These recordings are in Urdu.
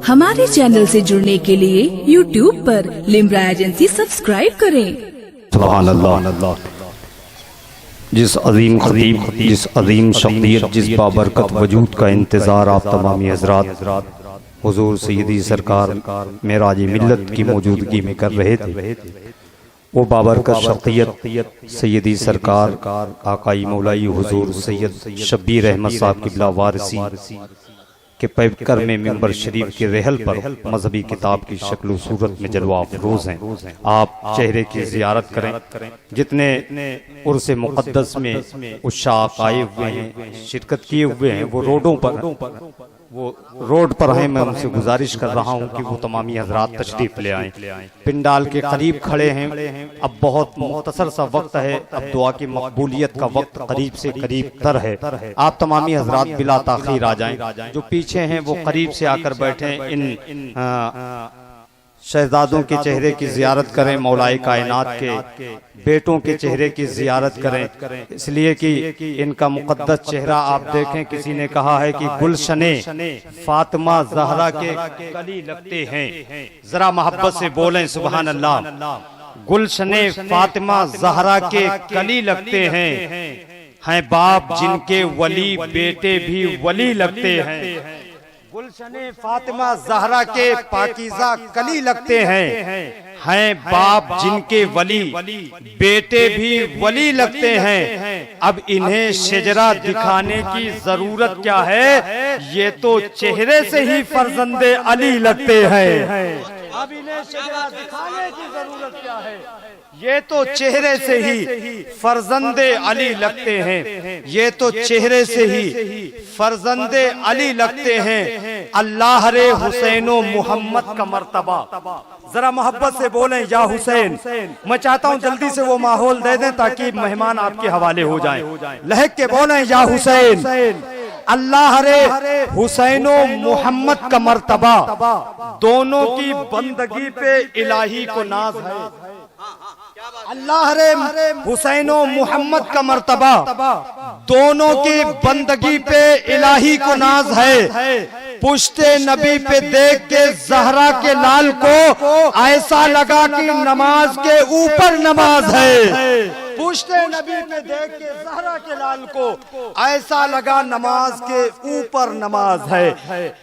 ہمارے چینل سے جڑنے کے لیے YouTube پر لمرا ایجنسی سبسکرائب کریں۔ سبحان اللہ۔ جس عظیم خطیب، جس عظیم شخصیت، جس بابرکت وجود کا انتظار آپ تمامی حضرات حضور سیدی سرکار معراج ملت کی موجودگی میں کر رہے تھے، وہ بابرکت شخصیت سیدی سرکار آقائی مولائی حضور سید شبیر احمد صاحب قبلہ وارثی کہ پیکر میں منبر شریف کے رحل پر مذہبی کتاب کی شکل و صورت میں جلوہ افروز ہیں۔ آپ چہرے کی زیارت کریں۔ جتنے عرس مقدس میں عشاق آئے ہوئے ہیں، شرکت کیے ہوئے ہیں، وہ روڈ پر ہیں۔ میں ان سے گزارش کر رہا ہوں کہ وہ تمامی حضرات تشریف لے آئیں۔ پنڈال کے قریب کھڑے ہیں۔ اب بہت مختصر سا وقت ہے، اب دعا کی مقبولیت کا وقت قریب سے قریب تر ہے۔ آپ تمامی حضرات بلا تاخیر آ جائیں۔ جو پیچھے ہیں وہ قریب سے آ کر بیٹھیں۔ ان شہزادوں کے چہرے کی زیارت کریں، مولائے کائنات کے بیٹوں کے چہرے کی زیارت کریں، اس لیے کہ ان کا مقدس چہرہ آپ دیکھیں۔ کسی نے کہا ہے کہ گلشن فاطمہ زہرا کے کلی لگتے ہیں، ذرا محبت سے بولیں سبحان اللہ۔ گلشن فاطمہ زہرا کے کلی لگتے ہیں باپ جن کے ولی بیٹے بھی ولی لگتے ہیں۔ گلشن فاطمہ زہرا کے پاکیزہ کلی لگتے ہیں باپ جن کے ولی بیٹے بھی ولی لگتے ہیں۔ اب انہیں شجرہ دکھانے کی ضرورت کیا ہے، یہ تو چہرے سے ہی فرزند علی لگتے ہیں۔ اب انہیں شجرہ دکھانے کی ضرورت کیا ہے، یہ تو چہرے سے ہی فرزند علی لگتے ہیں، یہ تو چہرے سے ہی فرزند علی لگتے ہیں۔ اللہ رے حسین و محمد کا مرتبہ، ذرا محبت سے بولیں یا حسین۔ میں چاہتا ہوں جلدی سے وہ ماحول دے دیں تاکہ مہمان آپ کے حوالے ہو جائیں۔ لہک کے بولیں یا حسین۔ اللہ رے حسین و محمد کا مرتبہ، دونوں کی بندگی پہ الہی کو ناز ہے۔ اللہ رے حسین و محمد کا مرتبہ، دونوں کی بندگی پہ الہی کو ناز ہے۔ پشت نبی پہ دیکھ کے زہرا کے لال کو ایسا لگا کہ نماز کے اوپر نماز ہے۔ پشت نبی پہ دیکھ کے زہرا کے لال کو ایسا لگا نماز کے اوپر نماز ہے،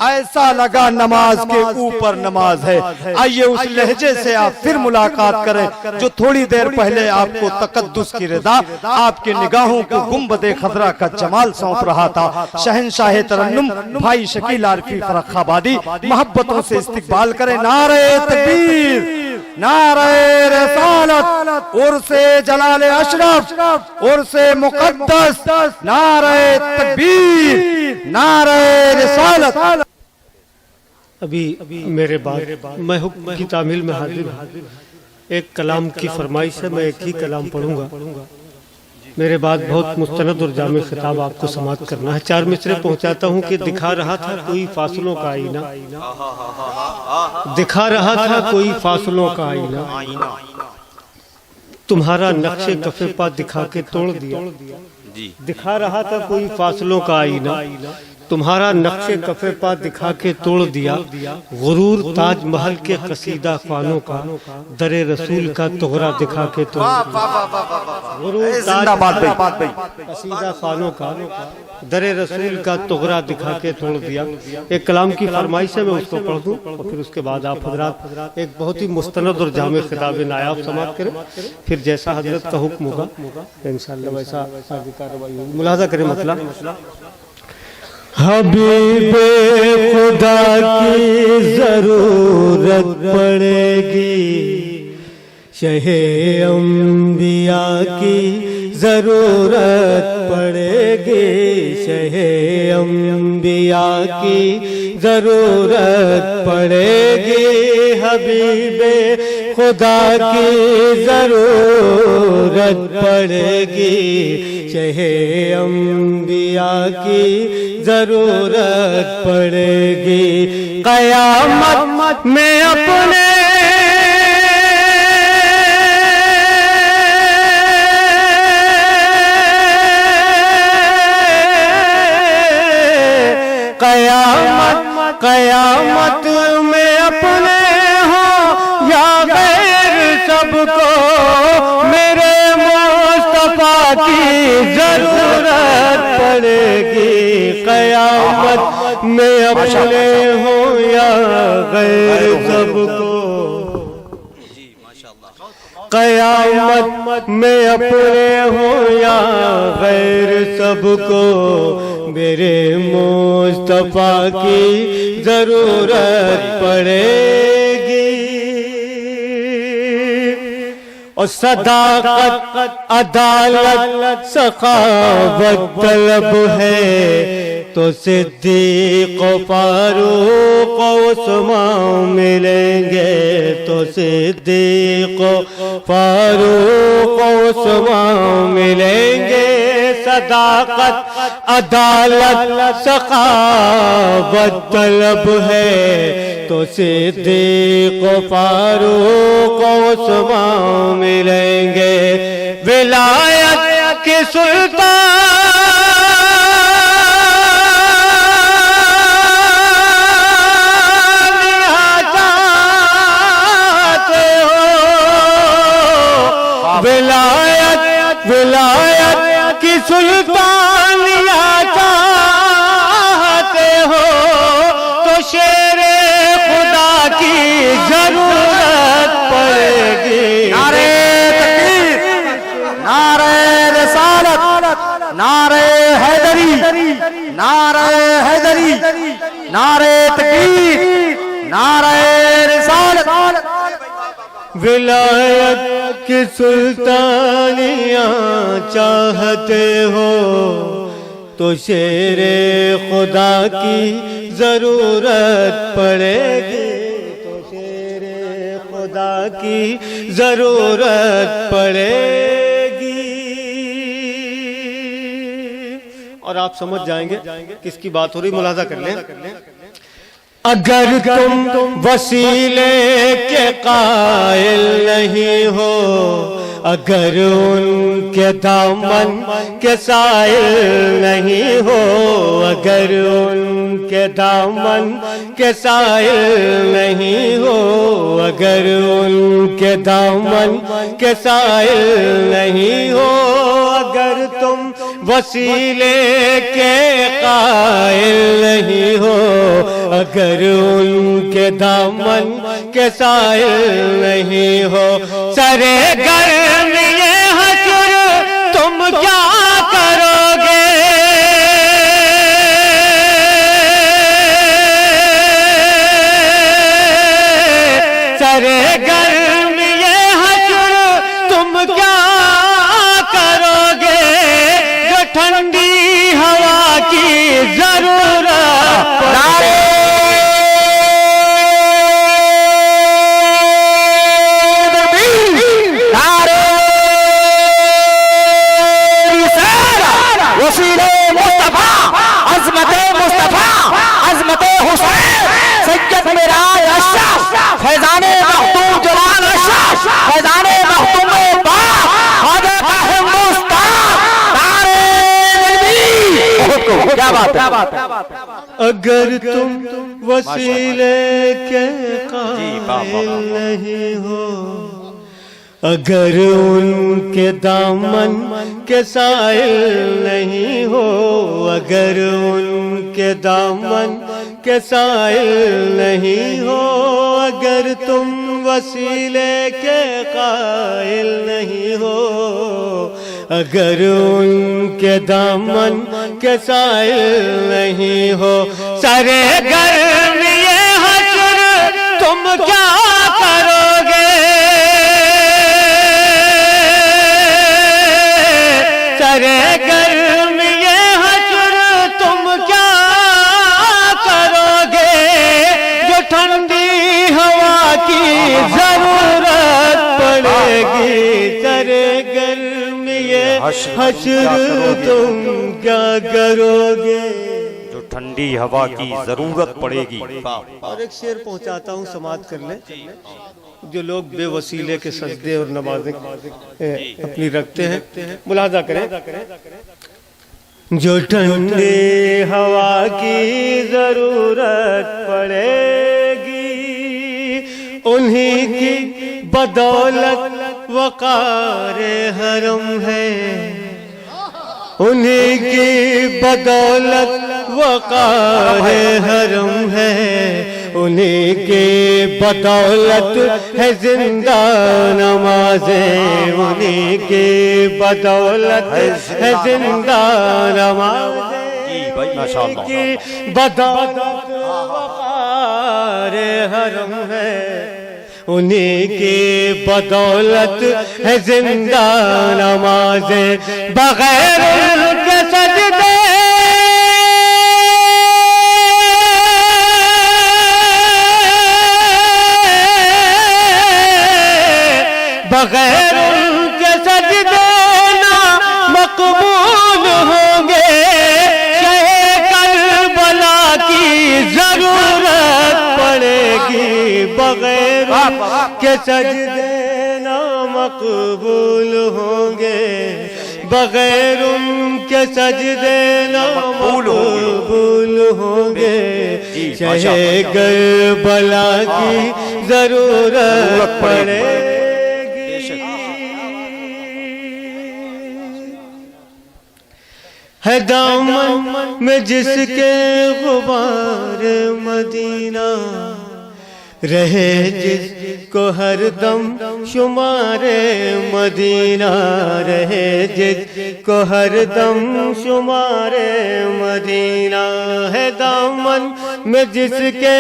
ایسا لگا نماز کے اوپر نماز ہے۔ آئیے اس لہجے سے آپ پھر ملاقات کریں جو تھوڑی دیر پہلے آپ کو تقدس کی رضا، آپ کے نگاہوں کو گنبد خضرا کا جمال سونپ رہا تھا۔ شہنشاہ ترنم بھائی شکیل عارفی فرخ آبادی محبتوں سے استقبال کریں۔ نعرہ تکبیر، نعرہ رسالت، عرس جلال اشرف، عرس مقدس، نعرہ تکبیر، نعرہ رسالت۔ ابھی میرے بعد میں حکم کی تعمیل میں حاضر ہوں۔ ایک کلام کی فرمائش ہے، میں ایک ہی کلام پڑھوں گا۔ میرے بعد بہت مستند اور جامع خطاب آپ کو سماعت کرنا ہے۔ 4 مصرے پہنچاتا ہوں کہ دکھا رہا تھا کوئی فاصلوں کا آئینہ، دکھا رہا تھا کوئی فاصلوں کا آئینہ، تمہارا نقش کف پا دکھا کے توڑ دیا۔ دکھا رہا تھا کوئی فاصلوں کا آئینہ، تمہارا نقش کف پا دکھا کے توڑ دیا۔ غرور تاج محل کے قصیدہ خوانوں کا، در رسول کا تغرا دکھا کے توڑ دیا۔ غرور تاج قصیدہ خوانوں کا، در رسول کا تغرا دکھا کے توڑ دیا۔ ایک کلام کی فرمائش ہے، میں اس کو پڑھ دوں اور پھر اس کے بعد آپ حضرات ایک بہت ہی مستند اور جامع خطاب نایاب سماعت کریں۔ پھر جیسا حضرت کا حکم ہوگا انشاءاللہ ویسا کارروائی ہوگی۔ ملاحظہ کریں مسئلہ۔ حبیب خدا کی ضرورت پڑے گی، شہ انبیاء کی ضرورت پڑے گی، شہ انبیاء کی ضرورت پڑے گی، حبیب خدا کی ضرورت پڑے گی، شہ انبیاء کی ضرورت پڑے گی۔ قیامت میں اپنے قیامت میں اپنے ہو یا غیر سب کو میرے مصطفیٰ کی ضرورت پڑے گی قیامت میں اپنے ہو یا غیر سب کو قیامت میں اپنے ہو یا غیر سب کو میرے مصطفیٰ کی ضرورت پڑے گی اور صداقت عدالت سخاوت طلب ہے تو صدیق و فاروق و عثمان ملیں گے تو صدیق و فاروق و عثمان ملیں گے صداقت عدالت سخاوت طلب ہے تو صدیق و فاروق و عثمان ملیں گے ولایت کے سلطان ولایت کی سلطانیہ چاہتے ہو تو شیر خدا کی ضرورت پڑے گی نعرہ تکبیر، نعرہ رسالت، نعرہ حیدری، نعرہ حیدری، نعرہ تکبیر، نعرہ رسالت۔ ولایت کی سلطانیاں چاہتے ہو تو شیر خدا کی ضرورت پڑے گی تو شیر خدا کی ضرورت پڑے گی اور آپ سمجھ جائیں گے کس کی بات ہو رہی ملاحظہ کر لیں اگر تم وسیلے کے قائل نہیں ہو اگر ان کے دامن کے سائل نہیں ہو اگر ان کے دامن کے سائل نہیں ہو اگر ان کے دامن کے سائل نہیں ہو اگر تم وسیلے کے قائل نہیں ہو اگر ان کے دامن کے سائل نہیں ہو سرے گرم یہ حشر تم کیا کرو گے سرے گرم یہ حشر تم کیا کرو گے جو ٹھنڈی ہوا کی ضرورت پڑے فیضان مختوم جلال اشرف فیضان مختوم پاک خواجہ طاہر مصطفیٰ کیا بات ہے اگر تم وسیلے کے قائل نہیں ہو اگر ان کے دامن کے سائل نہیں ہو اگر ان کے دامن کے سائل نہیں ہو اگر تم وسیلے کے قائل نہیں ہو اگر ان کے دامن کے سائل نہیں ہو سرے گرم یہ حشر تم کیا کرو گے سرے گرم یہ حشر تم کیا کرو گے جو ٹھنڈی ہوا کی ضرورت پڑے گی سرے گرم یہ حشر تم کیا کرو گے جو ٹھنڈی ہوا کی ضرورت پڑے گی اور ایک شعر پہنچاتا ہوں سماعت کر لیں جو لوگ بے وسیلے کے سجدے اور نمازیں اپنی رکھتے ہیں ملاحظہ کریں جو ٹھنڈی ہوا کی ضرورت پڑے گی انہی کی بدولت وقار حرم ہے، انہی کی بدولت وقار حرم ہے، انہی کی بدولت ہے زندہ نمازیں، انہی کی بدولت ہے زندہ نمازیں، انہی کی بدولت وقار حرم ہے، انہی کی بدولت ہے زندہ نمازیں، بغیر ان کے سجدے بغیر ان کے سجدے نہ مقبول ہوں گے، شہ کربلا کی ضرورت پڑے گی، بغیر ان کے سجدے نہ مقبول ہوں گے، بغیر ان کے سجدے نہ مقبول ہوں گے، شہ کربلا کی ضرورت پڑے گی۔ ہے دامن میں جس کے غبار مدینہ، رہے جس کو ہر دم شمار مدینہ، رہے جس کو ہر دم شمار مدینہ، ہے دامن میں جس کے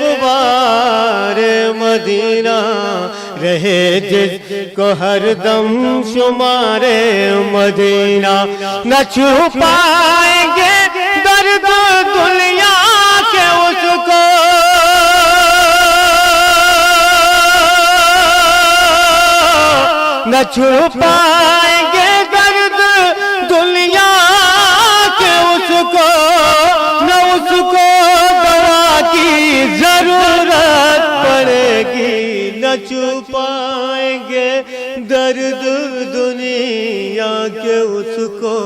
غبار مدینہ، رہے جس کو ہر دم شمار مدینہ، نہ چھپائیں گے درد دنیا کے اس کو، نہ چھپائیں گے درد دنیا کے اس کو، نہ اس کو دوا کی ضرورت پڑے گی، نہ چھپائیں گے درد دنیا کے اس کو،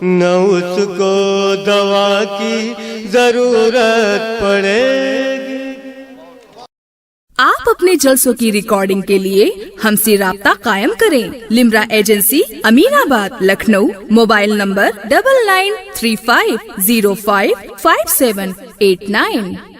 نہ اس کو دوا کی ضرورت پڑے گی۔ آپ اپنے جلسوں کی ریکارڈنگ کے لیے ہم سے رابطہ قائم کریں۔ لمرا ایجنسی، امین آباد، لکھنؤ۔ Mobile number 9935055789۔